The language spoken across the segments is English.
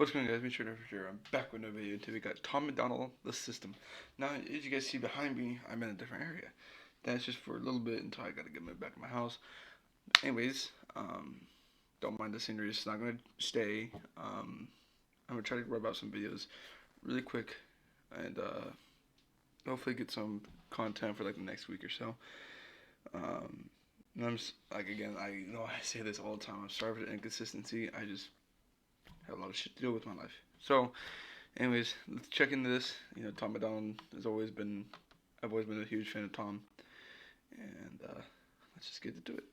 What's going on, guys? Me, Shreddin for sure. I'm back with another video. Today we got Tom Macdonald, the system. Now, as you guys see behind me, I'm in a different area. That's just for a little bit until I gotta get back in my house. Anyways, don't mind the scenery. It's not gonna stay. I'm gonna try to rub out some videos really quick and hopefully get some content for like the next week or so. And I'm just, like, again, I know I say this all the time. I'm sorry for the inconsistency. I just have a lot of shit to do with my life. So, anyways, let's check into this. You know, Tom Macdonald I've always been a huge fan of Tom. And let's just get into it.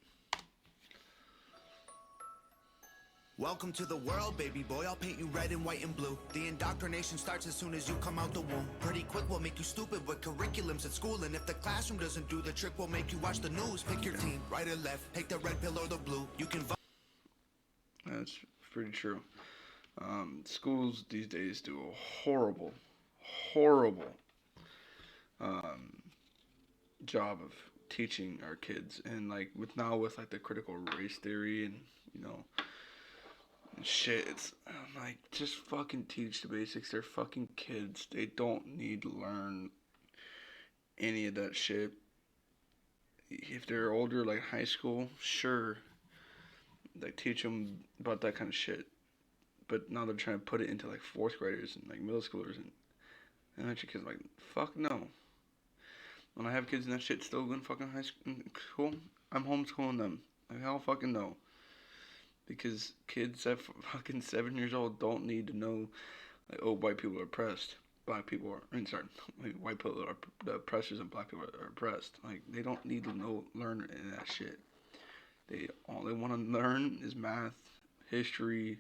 Welcome to the world, baby boy. I'll paint you red and white and blue. The indoctrination starts as soon as you come out the womb. Pretty quick, we'll make you stupid with curriculums at school. And if the classroom doesn't do the trick, we'll make you watch the news. Pick your team, right or left. Take the red pill or the blue. You can vote. That's pretty true. Schools these days do a horrible job of teaching our kids, and like with like the critical race theory and shit. It's like, just fucking teach the basics. They're fucking kids. They don't need to learn any of that shit. If they're older, like high school, sure, like teach them about that kind of shit. But now they're trying to put it into like fourth graders and like middle schoolers, and your kids like, fuck no. When I have kids and that shit still in fucking high school, I'm homeschooling them. Like, hell fucking no. Because kids at fucking 7 years old don't need to know, like, oh, white people are oppressed. Black people are, white people are the oppressors and black people are oppressed. Like, they don't need to learn any of that shit. All they want to learn is math, history.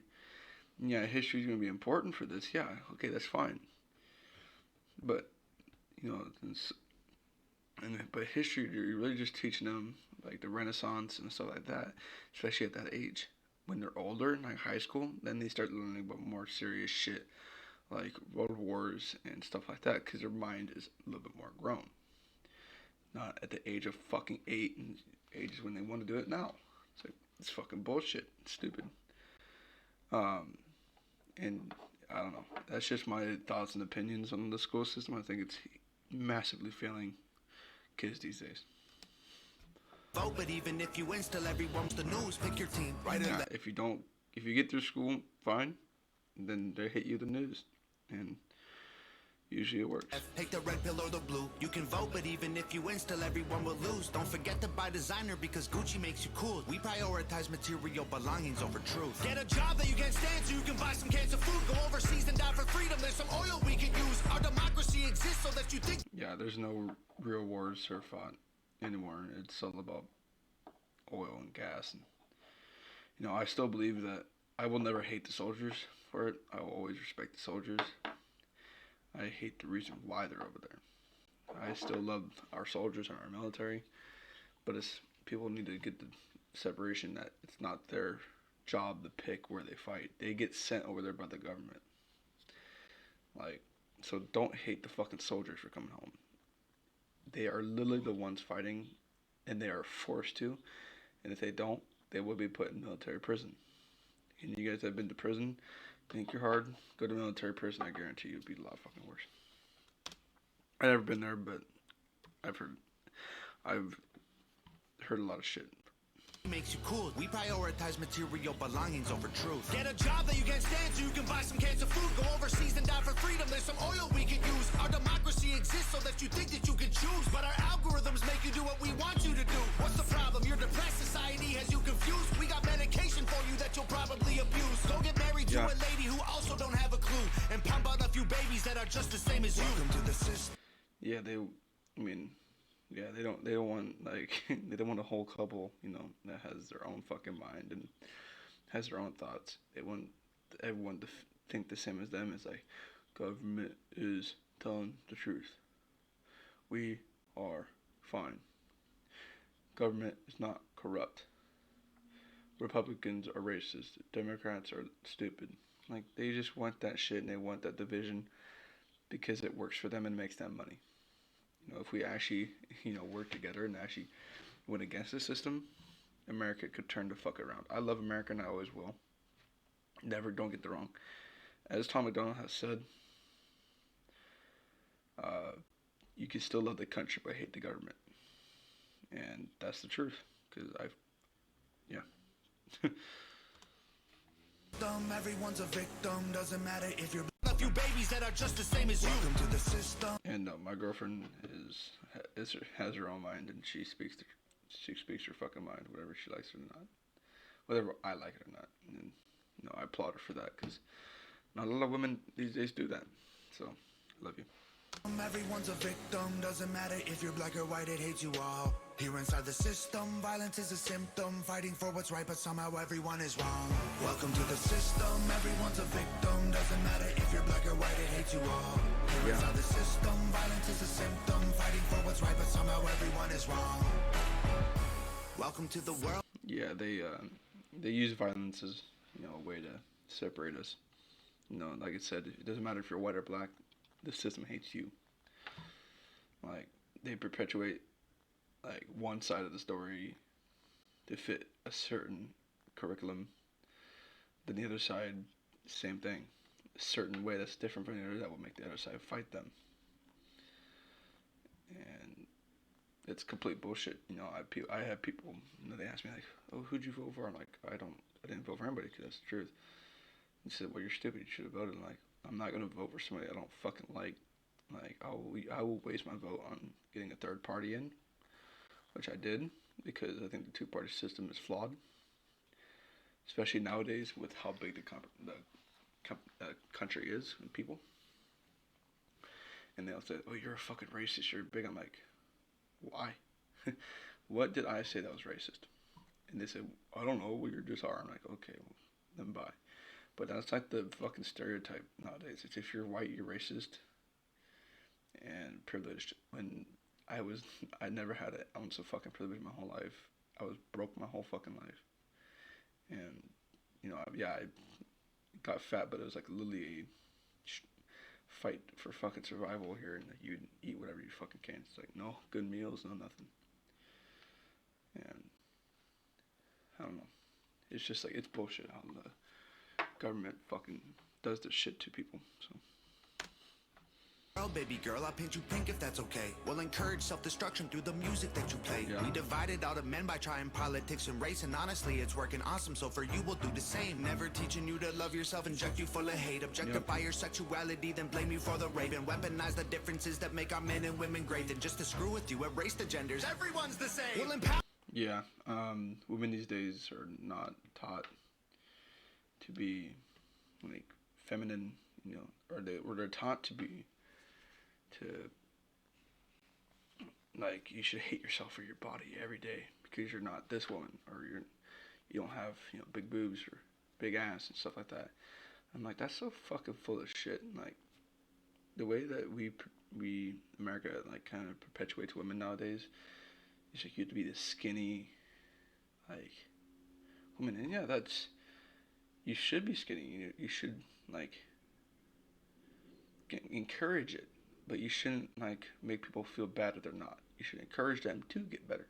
Yeah, history is going to be important for this. Yeah, okay, that's fine. But, but history, you're really just teaching them, like, the Renaissance and stuff like that, especially at that age. When they're older, like high school, then they start learning about more serious shit, like world wars and stuff like that, because their mind is a little bit more grown. Not at the age of fucking 8 and ages when they want to do it now. It's like, it's fucking bullshit. It's stupid. And I don't know. That's just my thoughts and opinions on the school system. I think it's massively failing kids these days. Vote, but even if you win, still everyone's the news. Pick your team, right or left. If you get through school fine, then they hit you the news, and usually it works. Take the red pill or the blue. You can vote, but even if you win, still everyone will lose. Don't forget to buy designer because Gucci makes you cool. We prioritize material belongings over truth. Get a job that you can't stand so you can buy some cans of food. Go overseas and die for freedom. There's some oil we can use. Our democracy exists so that you think. Yeah, there's no real wars are fought anymore. It's all about oil and gas. And I still believe that I will never hate the soldiers for it. I will always respect the soldiers. I hate the reason why they're over there. I still love our soldiers and our military, but people need to get the separation that it's not their job to pick where they fight. They get sent over there by the government. Like, so don't hate the fucking soldiers for coming home. They are literally the ones fighting, and they are forced to. And if they don't, they will be put in military prison. And you guys have been to prison, think you're hard, go to military prison. I guarantee you it'll be a lot fucking worse. I've never been there, but I've heard a lot of shit. Makes you cool. We prioritize material belongings over truth. Get a job that you can't stand so you can buy some cans of food. Go overseas and die for freedom. There's some oil we can use. Our democracy exists so that you think that you can choose. But our algorithms make you do what we want you to do. What's the problem? Your depressed society has you confused. We got medication for you that you'll probably abuse. Go get married to a lady who also don't have a clue. And pump out a few babies that are just the same as you. Welcome to the system. Yeah, they don't want, like, they don't want a whole couple, that has their own fucking mind and has their own thoughts. They want everyone to think the same as them. It's like, government is telling the truth. We are fine. Government is not corrupt. Republicans are racist. Democrats are stupid. Like, they just want that shit, and they want that division because it works for them and makes them money. If we actually, work together and actually went against the system, America could turn the fuck around. I love America and I always will. Never, don't get the wrong. as Tom Macdonald has said, uh, you can still love the country but hate the government, and that's the truth. Because I've, yeah. Everyone's a victim, doesn't matter if you're a few babies that are just the same as you. Welcome to the system. And my girlfriend has her own mind, and she speaks her fucking mind, whatever she likes or not, whether I like it or not. And I applaud her for that, because not a lot of women these days do that. So, I love you. Everyone's a victim, doesn't matter if you're black or white, it hates you all. Here inside the system, violence is a symptom, fighting for what's right, but somehow everyone is wrong. Welcome to the system, everyone's a victim, doesn't matter if you're black or white, it hates you all. Here inside the system, violence is a symptom, fighting for what's right, but somehow everyone is wrong. Welcome to the world. Yeah, they use violence as, a way to separate us. Like I said, it doesn't matter if you're white or black, the system hates you. Like, they perpetuate, like, one side of the story to fit a certain curriculum. Then the other side, same thing. A certain way that's different from the other that will make the other side fight them. And it's complete bullshit. I have people, they ask me, like, oh, who'd you vote for? I'm like, I didn't vote for anybody, because that's the truth. He said, well, you're stupid, you should have voted. I'm like, I'm not going to vote for somebody I don't fucking like. Like, I will waste my vote on getting a third party in, which I did, because I think the two-party system is flawed, especially nowadays with how big the country is and people. And they'll say, oh, you're a fucking racist, you're big. I'm like, why? What did I say that was racist? And they said, I don't know, well, you're just are. I'm like, okay, well, then bye. But that's like the fucking stereotype nowadays. It's if you're white, you're racist and privileged. When I never had an ounce of fucking privilege my whole life. I was broke my whole fucking life. And, I got fat, but it was like literally a fight for fucking survival here. And you eat whatever you fucking can. It's like, no good meals, no nothing. And, I don't know. It's just like, it's bullshit how the government fucking does this shit to people. So, baby girl, I'll paint you pink if that's okay. We'll encourage self-destruction through the music that you play. Yeah. We divided all the men by trying politics and race, and honestly it's working awesome, so for you we'll do the same. Never teaching you to love yourself, inject you full of hate, objectify your sexuality, then blame you for the rape, and weaponize the differences that make our men and women great. Then just to screw with you, erase the genders, everyone's the same. We'll empower. Yeah, women these days are not taught to be like feminine, or they're taught to be like, you should hate yourself for your body every day because you're not this woman, or you don't have big boobs or big ass and stuff like that. I'm like, that's so fucking full of shit. And like, the way that we America like kind of perpetuates women nowadays, it's like you have to be this skinny like woman. And yeah, you should be skinny. You should like encourage it, but you shouldn't like make people feel bad if they're not. You should encourage them to get better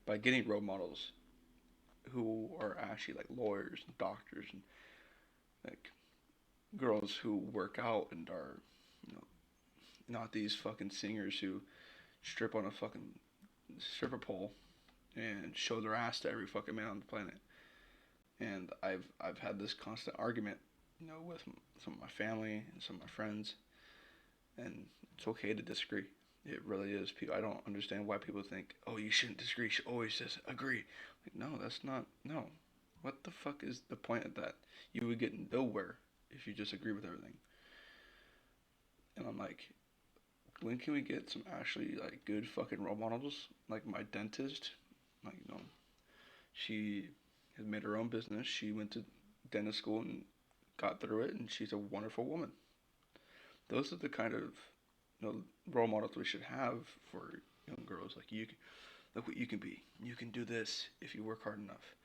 by getting role models who are actually like lawyers and doctors and like girls who work out and are not these fucking singers who strip on a fucking stripper pole and show their ass to every fucking man on the planet. And I've had this constant argument, with some of my family and some of my friends, and it's okay to disagree. It really is. People, I don't understand why people think, oh, you shouldn't disagree. You should always just agree. Like, no, that's not. No, what the fuck is the point of that? You would get nowhere if you just agree with everything. And I'm like, when can we get some actually like good fucking role models? Like my dentist, like she has made her own business. She went to dentist school and got through it, and she's a wonderful woman. Those are the kind of role models we should have for young girls. Like, look what you can be. You can do this if you work hard enough.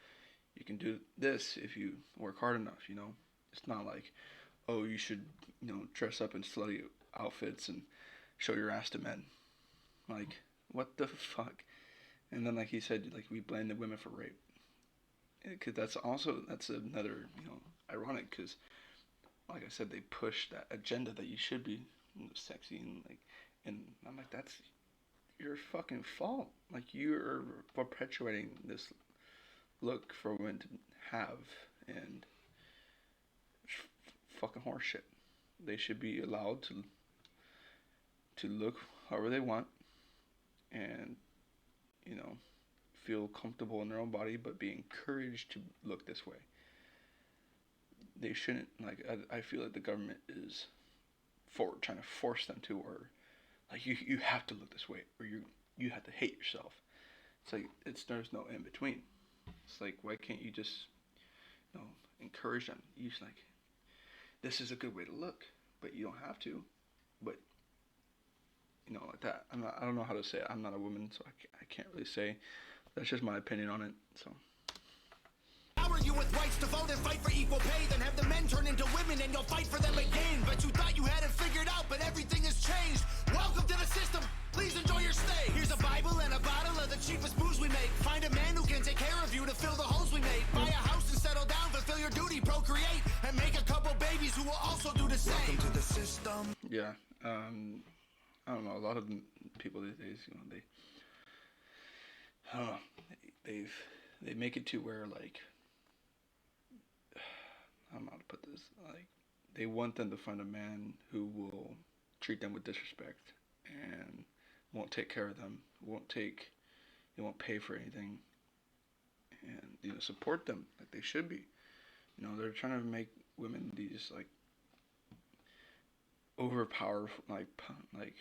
You can do this if you work hard enough. It's not like, oh, you should dress up in slutty outfits and show your ass to men. Like, what the fuck? And then, like he said, like, we blame the women for rape. Because that's another, ironic, because like I said, they push that agenda that you should be, sexy and I'm like, that's your fucking fault. Like, you're perpetuating this look for women to have, and fucking horseshit. They should be allowed to look however they want, and feel comfortable in their own body, but be encouraged to look this way. They shouldn't, like, I feel like the government is trying to force them to, or like, you have to look this way, or you have to hate yourself. It's like, there's no in between. It's like, why can't you just encourage them? You just like, this is a good way to look, but you don't have to. But like that. I don't know how to say it. I'm not a woman, so I can't really say. That's just my opinion on it. So. You with rights to vote and fight for equal pay, then have the men turn into women and you'll fight for them again. But you thought you had it figured out, but everything has changed. Welcome to the system. Please enjoy your stay. Here's a Bible and a bottle of the cheapest booze we make. Find a man who can take care of you to fill the holes we made. Buy a house and settle down, fulfill your duty, procreate, and make a couple babies who will also do the same. Welcome to the system. Yeah. I don't know. A lot of people these days, they make it to where, like, I don't know how to put this. Like, they want them to find a man who will treat them with disrespect and won't take care of them. They won't pay for anything, and support them like they should be. They're trying to make women these, like, overpower, like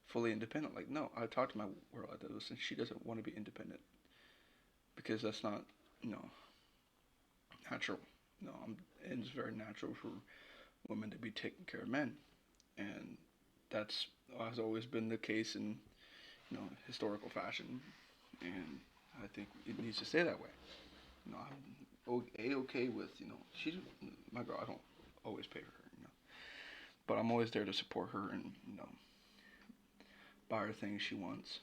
fully independent. Like, no, I talked to my girl about this, and she doesn't want to be independent because that's not natural. It's very natural for women to be taking care of men, and that's has always been the case in historical fashion, and I think it needs to stay that way. I'm okay with she's my girl. I don't always pay for her, but I'm always there to support her and buy her things she wants,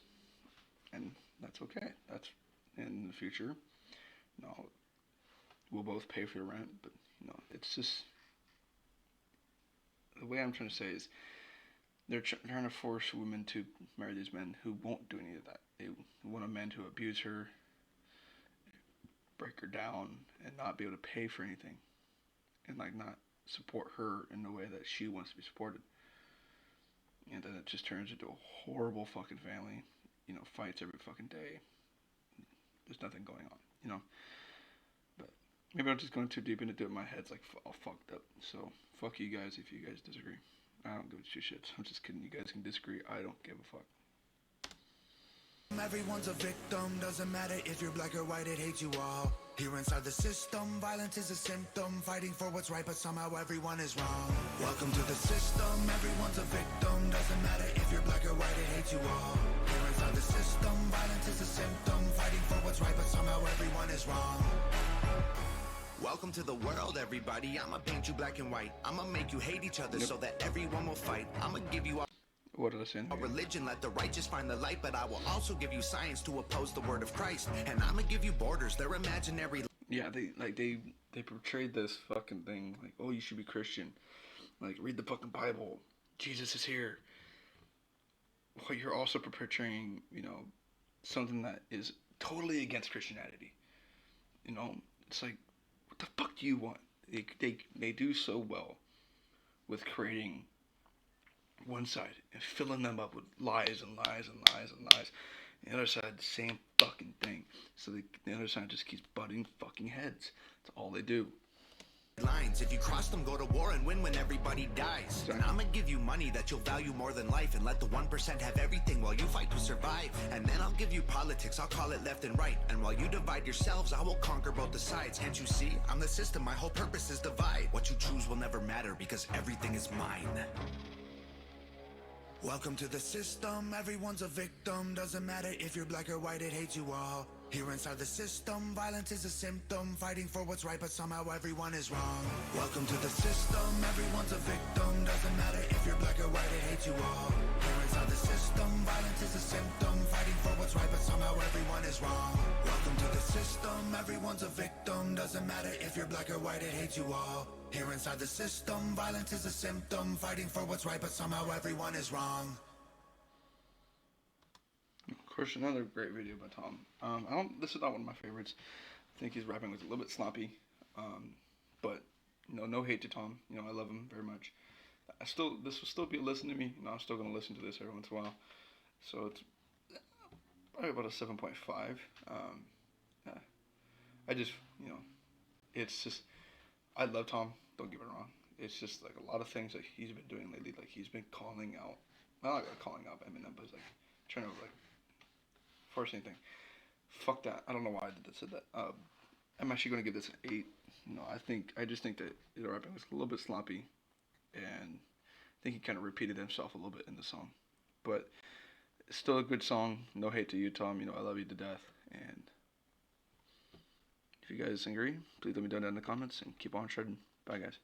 and that's okay. That's in the future. We'll both pay for the rent, but it's just the way I'm trying to say is they're trying to force women to marry these men who won't do any of that. They want a man to abuse her, break her down, and not be able to pay for anything, and like not support her in the way that she wants to be supported. And then it just turns into a horrible fucking family. Fights every fucking day. There's nothing going on, But maybe I'm just going too deep into it. My head's like all fucked up. So fuck you guys if you guys disagree. I don't give a shit. I'm just kidding. You guys can disagree. I don't give a fuck. Everyone's a victim, doesn't matter if you're black or white, it hates you all. Here inside the system, violence is a symptom, fighting for what's right, but somehow everyone is wrong. Welcome to the system, everyone's a victim, doesn't matter if you're black or white, it hates you all. Here inside the system, violence is a symptom, fighting for what's right, but somehow everyone is wrong. Welcome to the world, everybody. I'ma paint you black and white. I'ma make you hate each other so that everyone will fight. I'ma give you what did I say? A religion, let the righteous find the light, but I will also give you science to oppose the word of Christ. And I'ma give you borders, they're imaginary. Yeah, they portrayed this fucking thing like, oh, you should be Christian. Like, read the fucking Bible. Jesus is here. Well, you're also perpetrating, something that is totally against Christianity. It's like, what the fuck do you want? They do so well with creating one side and filling them up with lies and lies and lies and lies. The other side, the same fucking thing. So the other side just keeps butting fucking heads. That's all they do. Lines. If you cross them, go to war and win when everybody dies. And I'ma give you money that you'll value more than life, and let the 1% have everything while you fight to survive. And then I'll give you politics, I'll call it left and right. And while you divide yourselves, I will conquer both the sides. Can't you see? I'm the system, my whole purpose is divide. What you choose will never matter because everything is mine. Welcome to the system, everyone's a victim, doesn't matter if you're black or white, it hates you all. Here inside the system, violence is a symptom, fighting for what's right, but somehow everyone is wrong. Welcome to the system, everyone's a victim, doesn't matter if you're black or white, it hates you all. Here inside the system, violence is a symptom, fighting for what's right, but somehow everyone is wrong. Welcome to the system, everyone's a victim, doesn't matter if you're black or white, it hates you all. Here inside the system, violence is a symptom. Fighting for what's right, but somehow everyone is wrong. Of course, another great video by Tom. This is not one of my favorites. I think his rapping was a little bit sloppy. But, no hate to Tom. I love him very much. This will still be a listen to me. I'm still going to listen to this every once in a while. So it's probably about a 7.5. Yeah. I just, it's just, I love Tom. Don't get me wrong. It's just like a lot of things that he's been doing lately. Like he's been calling out, well, not calling out Eminem, but like trying to force anything. Fuck that. I don't know why I said that. I'm actually going to give this an 8. I just think that the rapping was a little bit sloppy, and I think he kind of repeated himself a little bit in the song. But it's still a good song. No hate to you, Tom. I love you to death. And if you guys agree, please let me know down in the comments and keep on shredding. Bye, guys.